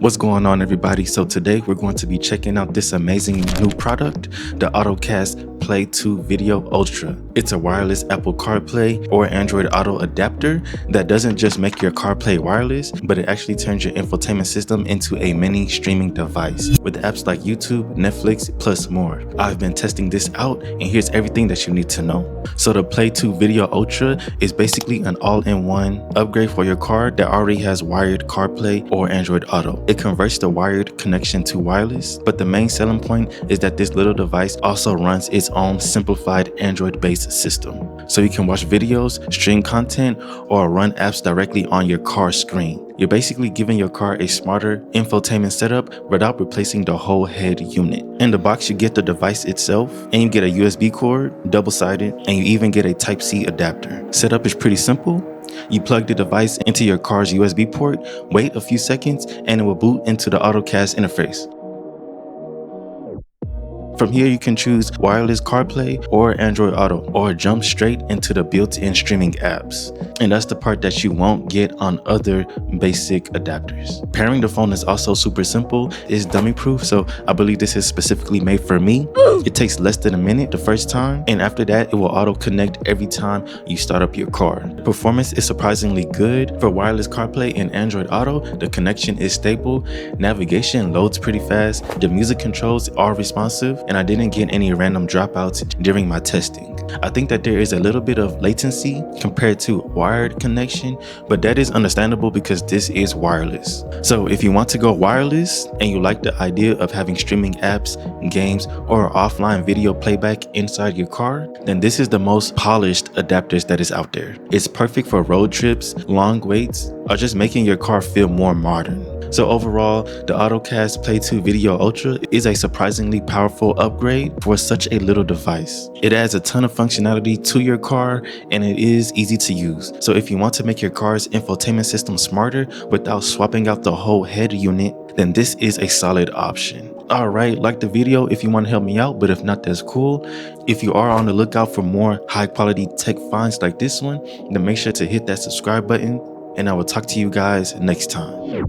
What's going on, everybody? So today we're going to be checking out this amazing new product, the Ottocast Play2Video Ultra. It's a wireless Apple CarPlay or Android Auto adapter that doesn't just make your CarPlay wireless, but it actually turns your infotainment system into a mini streaming device with apps like YouTube, Netflix, plus more. I've been testing this out and here's everything that you need to know. So the Play2Video Ultra is basically an all-in-one upgrade for your car that already has wired CarPlay or Android Auto. It converts the wired connection to wireless, but the main selling point is that this little device also runs its own simplified Android-based system. So you can watch videos, stream content, or run apps directly on your car screen. You're basically giving your car a smarter infotainment setup without replacing the whole head unit. In the box, you get the device itself, and you get a USB cord, double-sided, and you even get a Type-C adapter. Setup is pretty simple. You plug the device into your car's USB port, wait a few seconds, and it will boot into the AutoCast interface. From here, you can choose wireless CarPlay or Android Auto, or jump straight into the built-in streaming apps. And that's the part that you won't get on other basic adapters. Pairing the phone is also super simple. It's dummy-proof, so I believe this is specifically made for me. It takes less than a minute the first time, and after that, it will auto-connect every time you start up your car. Performance is surprisingly good. For wireless CarPlay and Android Auto, the connection is stable, navigation loads pretty fast, the music controls are responsive, and I didn't get any random dropouts during my testing. I think that there is a little bit of latency compared to wired connection, but that is understandable because this is wireless. So if you want to go wireless and you like the idea of having streaming apps, games, or offline video playback inside your car, then this is the most polished adapters that is out there. It's perfect for road trips, long waits, or just making your car feel more modern. So overall, the Ottocast Play2Video Ultra is a surprisingly powerful upgrade for such a little device. It adds a ton of functionality to your car and it is easy to use. So if you want to make your car's infotainment system smarter without swapping out the whole head unit, then this is a solid option. Alright, like the video if you want to help me out, but if not, that's cool. If you are on the lookout for more high quality tech finds like this one, then make sure to hit that subscribe button and I will talk to you guys next time.